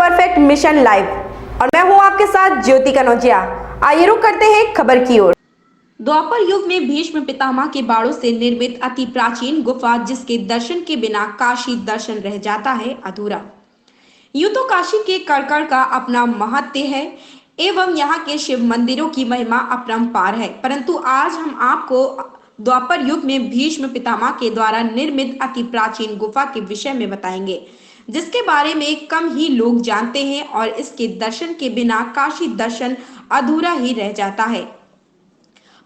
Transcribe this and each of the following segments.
Perfect mission live और मैं हूं आपके साथ ज्योति कनौजिया। आइए रुक करते हैं खबर की ओर। द्वापर युग में भीष्म पितामह के बाणों से निर्मित अति प्राचीन गुफा, जिसके दर्शन के बिना काशी दर्शन रह जाता है अधूरा। यूं तो काशी के कण-कण का अपना महत्व है एवं यहाँ के शिव मंदिरों की महिमा अपरंपार है, परंतु आज हम आपको द्वापर युग में भीष्म पितामह के द्वारा निर्मित अति प्राचीन गुफा के विषय में बताएंगे, जिसके बारे में कम ही लोग जानते हैं और इसके दर्शन के बिना काशी दर्शन अधूरा ही रह जाता है।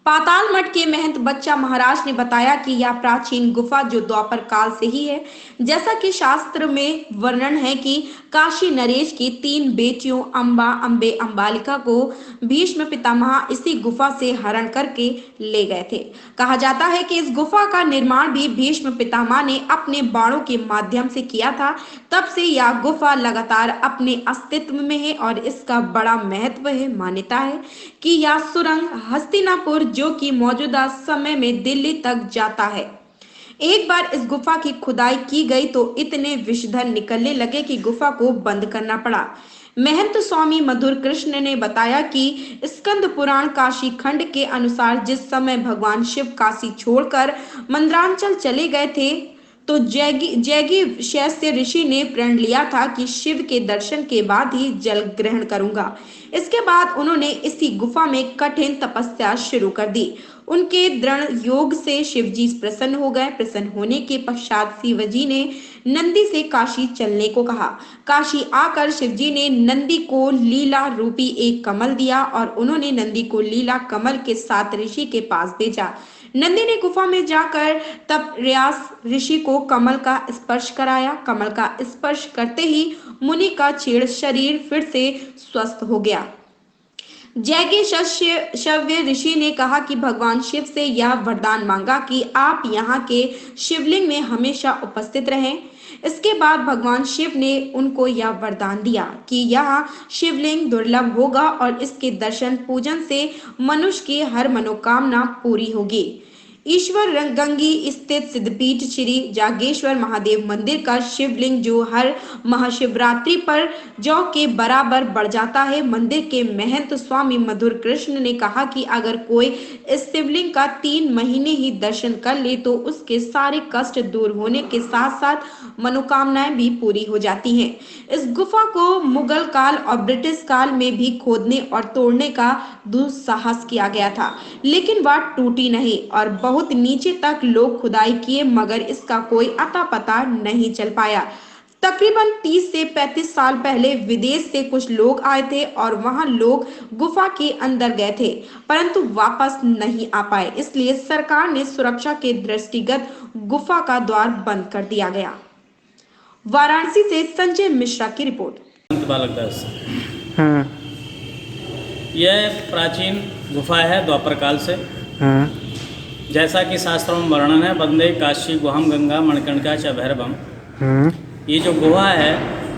पाताल मठ के महंत बच्चा महाराज ने बताया कि यह प्राचीन गुफा जो द्वापर काल से ही है, जैसा कि शास्त्र में वर्णन है कि काशी नरेश की 3 बेटियों अंबा, अंबे, अंबालिका को भीष्म पितामह इसी गुफा से हरण करके ले गए थे। कहा जाता है कि इस गुफा का निर्माण भी भीष्म पितामह ने अपने बाणों के माध्यम से किया था। तब से यह गुफा लगातार अपने अस्तित्व में है और इसका बड़ा महत्व है। मान्यता है कि यह सुरंग हस्तिनापुर, जो कि मौजूदा समय में दिल्ली तक जाता है, एक बार इस गुफा की खुदाई की गई तो इतने विषधर निकलने लगे कि गुफा को बंद करना पड़ा। महंत स्वामी मधुर कृष्ण ने बताया कि स्कंद पुराण काशी खंड के अनुसार जिस समय भगवान शिव काशी छोड़कर मंदरांचल चले गए थे तो जैगी शैस्य ऋषि ने प्रण लिया था कि शिव के दर्शन के बाद ही जल ग्रहण करूंगा। इसके बाद उन्होंने इसी गुफा में कठिन तपस्या शुरू कर दी। उनके दृढ़ योग से शिवजी प्रसन्न हो गए। प्रसन्न होने के पश्चात शिवजी ने नंदी से काशी चलने को कहा। काशी आकर शिवजी ने नंदी को लीला रूपी एक कमल दिया और उन्होंने नंदी को लीला कमल के साथ ऋषि के पास भेजा। नंदी ने गुफा में जाकर तप रियास ऋषि को कमल का स्पर्श कराया। कमल का स्पर्श करते ही मुनि का छीड़ शरीर फिर से स्वस्थ हो गया। जैगी शव्य ऋषि ने कहा कि भगवान शिव से यह वरदान मांगा कि आप यहाँ के शिवलिंग में हमेशा उपस्थित रहें। इसके बाद भगवान शिव ने उनको यह वरदान दिया कि यह शिवलिंग दुर्लभ होगा और इसके दर्शन पूजन से मनुष्य की हर मनोकामना पूरी होगी। ईश्वर गंगी स्थित सिद्धपीठ श्री जागेश्वर महादेव मंदिर का शिवलिंग जो हर महाशिवरात्रि पर जौ के बराबर बढ़ जाता है। मंदिर के महंत स्वामी मधुर कृष्ण ने कहा कि अगर कोई इस शिवलिंग का 3 महीने ही दर्शन कर ले तो उसके सारे कष्ट दूर होने के साथ साथ मनोकामनाएं भी पूरी हो जाती हैं। इस गुफा को मुगल काल और ब्रिटिश काल में भी खोदने और तोड़ने का दुस्साहस किया गया था, लेकिन वह टूटी नहीं और बहुत नीचे तक लोग खुदाई किए, मगर इसका कोई अता पता नहीं चल पाया। तकरीबन 30 से 35 साल पहले विदेश से कुछ लोग आए थे और वहां लोग गुफा के अंदर गए थे, परंतु वापस नहीं आ पाए। इसलिए सरकार ने सुरक्षा के दृष्टिगत गुफा का द्वार बंद कर दिया गया। वाराणसी से संजय मिश्रा की रिपोर्ट। बालक दास। हाँ। यह प्राचीन गुफा है द्वापर काल से। हाँ। जैसा कि शास्त्रों में वर्णन है, वंदे काशी गुहाम गंगा मणिकर्णिका च भैरवम। हाँ। ये जो गुहा है,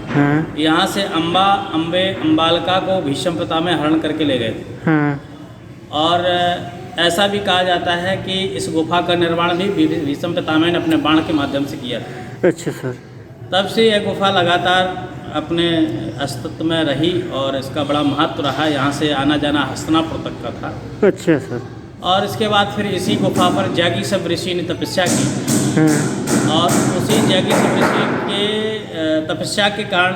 हाँ, यहाँ से अंबा, अंबे, अंबालिका को भीष्म पितामह हरण करके ले गए थे। हाँ। और ऐसा भी कहा जाता है कि इस गुफा का निर्माण भी भीष्म पितामह ने अपने बाण के माध्यम से किया था। अच्छा सर। तब से यह गुफा लगातार अपने अस्तित्व में रही और इसका बड़ा महत्व रहा। यहाँ से आना जाना हस्तिनापुर तक का था। अच्छा सर। और इसके बाद फिर इसी गुफा पर जैगीशव ऋषि ने तपस्या की। और उसी जैगीशव ऋषि के तपस्या के कारण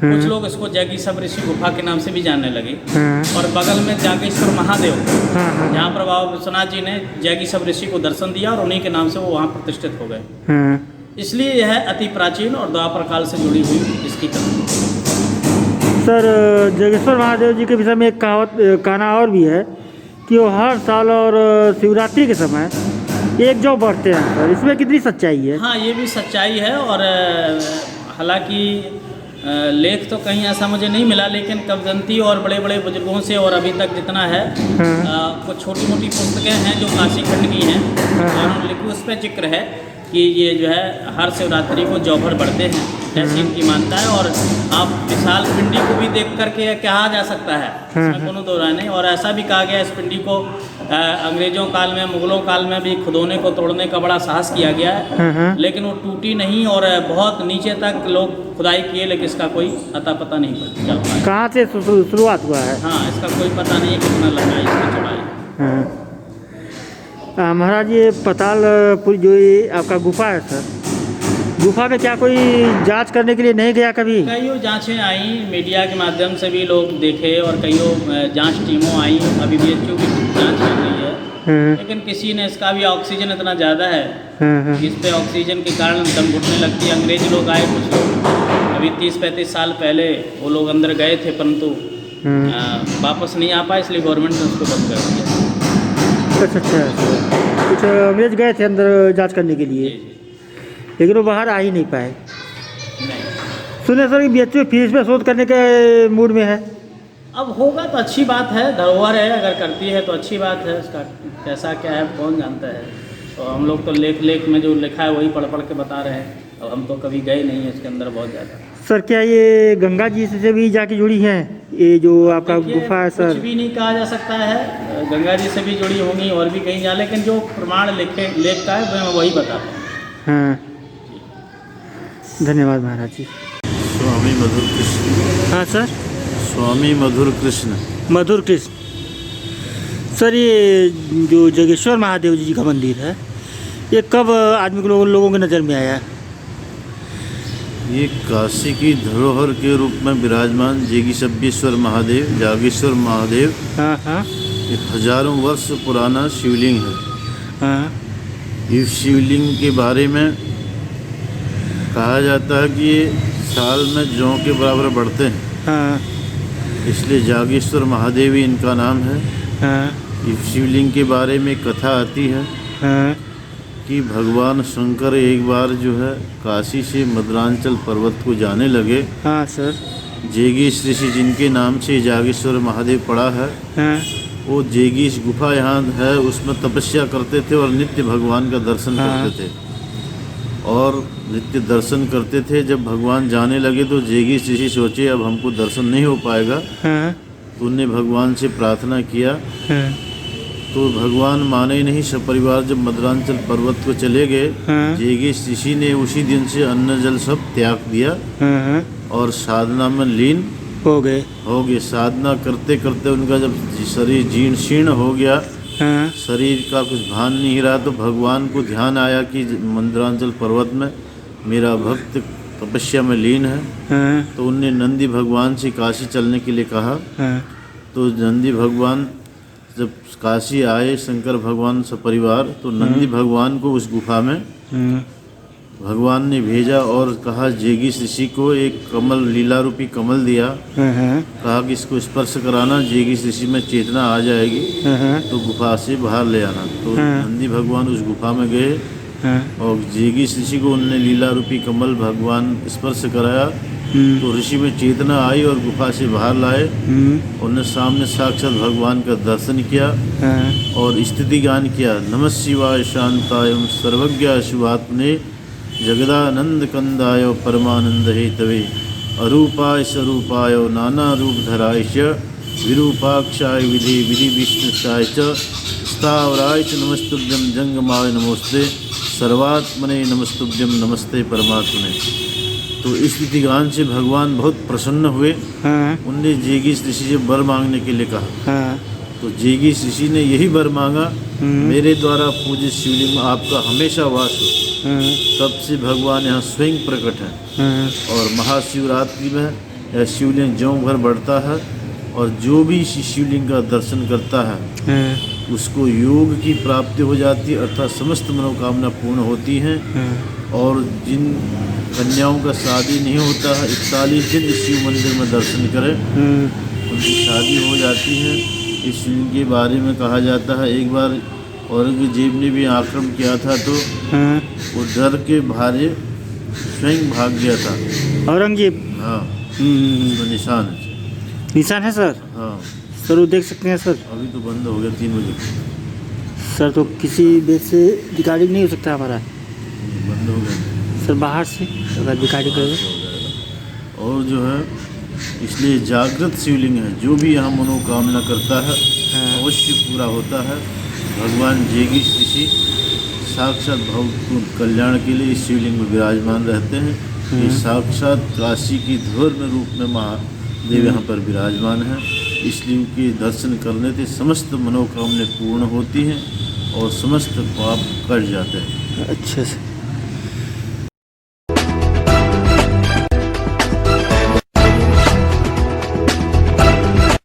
कुछ लोग इसको जैगीशव ऋषि गुफा के नाम से भी जानने लगे। और बगल में जागेश्वर महादेव, जहाँ पर बाबा विश्वनाथ जी ने जैगीशव ऋषि को दर्शन दिया और उन्हीं के नाम से वो वहाँ प्रतिष्ठित हो गए। इसलिए यह अति प्राचीन और द्वापर काल से जुड़ी हुई इसकी कथा। सर, जागेश्वर महादेव जी के विषय में एक कहना और भी है कि वो हर साल और शिवरात्रि के समय एक जौ बढ़ते हैं। सर, इसमें कितनी सच्चाई है? हाँ, ये भी सच्चाई है। और हालांकि लेख तो कहीं ऐसा मुझे नहीं मिला, लेकिन कवदंती और बड़े बड़े बुजुर्गों से और अभी तक जितना है, कुछ छोटी मोटी पुस्तकें हैं जो काशी खंड की हैं, और उस पर जिक्र है कि ये जो है हर शिवरात्रि को जौ भर बढ़ते हैं। ऐसी इनकी मानता है। और आप विशाल पिंडी को भी देख करके कहा जा सकता है, इसमें कोनो दो राय नहीं। और ऐसा भी कहा गया इस पिंडी को अंग्रेजों काल में, मुगलों काल में भी खुदोने को तोड़ने का बड़ा साहस किया गया है, लेकिन वो टूटी नहीं और बहुत नीचे तक लोग खुदाई किए, लेकिन इसका कोई अता पता नहीं चल पाया। कहाँ से शुरुआत हुआ है? हाँ, इसका कोई पता नहीं है कितना लंबा इसकी चौड़ाई। महाराज ये पतालपुर जो ये आपका गुफा है सर, गुफा में क्या कोई जांच करने के लिए नहीं गया कभी? कईयों जांचें आई, मीडिया के माध्यम से भी लोग देखे और कईयों जांच टीमों आई, अभी BHU की जांच चल रही है, लेकिन किसी ने इसका भी ऑक्सीजन इतना ज़्यादा है कि इस पे ऑक्सीजन के कारण दम घुटने लगती है। अंग्रेज लोग आए कुछ लोग, अभी 30-35 साल पहले वो लोग अंदर गए थे, परंतु वापस नहीं आ पाए, इसलिए गवर्नमेंट ने उसको बंद कर दिया। अच्छा, कुछ अंग्रेज गए थे अंदर जांच करने के लिए, लेकिन वो बाहर आ ही नहीं पाए। नहीं, सुने सर कि BHU फीस पे शोध करने के मूड में है। अब होगा तो अच्छी बात है, धरोहर है, अगर करती है तो अच्छी बात है। उसका कैसा क्या है कौन जानता है। तो हम लोग तो लेख में जो लिखा है वही पढ़ के बता रहे हैं। अब हम तो कभी गए नहीं हैं इसके अंदर बहुत ज़्यादा। सर क्या ये गंगा जी से भी जाके जुड़ी हैं ये जो आपका गुफा है सर? कुछ भी नहीं कहा जा सकता है, गंगा जी से भी जुड़ी होंगी और भी कहीं जा, लेकिन जो प्रमाण लेख का है मैं वही बता रहा हूँ। हाँ, धन्यवाद महाराज जी। स्वामी मधुर कृष्ण। हाँ सर, स्वामी मधुर कृष्ण। मधुर कृष्ण सर, ये जो जगेश्वर महादेव जी का मंदिर है ये कब आदमी को लोगों की नज़र में आया? ये काशी की धरोहर के रूप में विराजमान जेगीसब्बेश्वर महादेव, जागेश्वर महादेव, हाँ हाँ, ये हजारों वर्ष पुराना शिवलिंग है। हाँ, इस शिवलिंग के बारे में कहा जाता है कि ये साल में जौ के बराबर बढ़ते हैं, हाँ, इसलिए जागेश्वर महादेव ही इनका नाम है। हाँ, इस शिवलिंग के बारे में कथा आती है हाँ, कि भगवान शंकर एक बार जो है काशी से मद्रांचल पर्वत को जाने लगे। हाँ सर, जेगीश ऋषि जिनके नाम से जागेश्वर महादेव पड़ा है, हाँ, वो जेगीश गुफा यहाँ है, उसमें तपस्या करते थे और नित्य भगवान का दर्शन करते थे। और नित्य दर्शन करते थे। जब भगवान जाने लगे तो जेगीश ऋषि सोचे अब हमको दर्शन नहीं हो पाएगा, हाँ, तो उनने भगवान से प्रार्थना किया। हाँ, तो भगवान माने ही नहीं, सपरिवार जब मद्रांचल पर्वत को चले गए, हाँ, जेगीश ऋषि ने उसी दिन से अन्न जल सब त्याग दिया हाँ, और साधना में लीन हो गए। साधना करते करते उनका जब शरीर जीर्ण शीर्ण हो गया, हाँ, शरीर का कुछ भान नहीं रहा, तो भगवान को ध्यान आया कि मद्रांचल पर्वत में मेरा भक्त तपस्या में लीन है। हाँ, तो उनने नंदी भगवान से काशी चलने के लिए कहा। हाँ, तो नंदी भगवान जब काशी आए, शंकर भगवान सपरिवार, तो नंदी भगवान को उस गुफा में हाँ, भगवान ने भेजा और कहा जेगीश ऋषि को एक कमल, लीला रूपी कमल दिया। हाँ, कहा कि इसको स्पर्श कराना, जेगीश ऋषि में चेतना आ जाएगी, हाँ, तो गुफा से बाहर ले आना। तो नंदी भगवान उस गुफा में गए हाँ, और जेगीश ऋषि को उनने लीला रूपी कमल भगवान स्पर्श कराया, तो ऋषि में चेतना आई और गुफा से बाहर लाए। उन्होंने सामने साक्षात भगवान का दर्शन किया और स्तुति गान किया। नमः शिवाय शांताय सर्वज्ञ शिवात्मने जगदानंद कंदाय परमानंद हेतवे अरूपाय स्वरूपाय नाना रूपधराय च विरूपाक्षाय विधि विधि विष्णुषाय च स्थावराय च नमस्तुभ्यं जंगमाय नमोस्ते सर्वात्मने नमस्तुभ्यं नमस्ते परमात्मने। तो इस स्तुति गान से भगवान बहुत प्रसन्न हुए। उनने जेगीश ऋषि से वर मांगने के लिए कहा। तो जेगीश ऋषि ने यही वर मांगा, मेरे द्वारा पूजित शिवलिंग में आपका हमेशा वास हो। तब से भगवान यहाँ स्वयं प्रकट है और महाशिवरात्रि में यह शिवलिंग ज्यों भर बढ़ता है और जो भी इस शिवलिंग का दर्शन करता है उसको योग की प्राप्ति हो जाती है, अर्थात समस्त मनोकामना पूर्ण होती हैं। और जिन कन्याओं का शादी नहीं होता है 41 दिन इस शिव मंदिर में दर्शन करें, उनकी शादी हो जाती है। इस शिवलिंग के बारे में कहा जाता है एक बार औरंगजेब ने भी आक्रमण किया था तो वो डर के भारे स्वयं भाग गया था। औरंगजेब? हाँ, तो निशान है। निशान है सर? हाँ सर, वो देख सकते हैं सर? अभी तो बंद हो गया 3 बजे सर। तो किसी बेस से रिकॉर्डिंग नहीं हो सकता हमारा? बंद हो गया सर, बाहर से अगर रिकॉर्डिंग करें और जो है इसलिए जागृत शिवलिंग है, जो भी यहाँ मनोकामना करता है अवश्य पूरा होता है। भगवान जेगीश ऋषि साक्षात भक्त कल्याण के लिए इस शिवलिंग में विराजमान रहते हैं। ये साक्षात काशी की धूर्ण रूप में महादेव यहाँ पर विराजमान हैं। इसलिए उनके दर्शन करने से समस्त मनोकामनाएं पूर्ण होती हैं और समस्त पाप कट जाते हैं। अच्छा से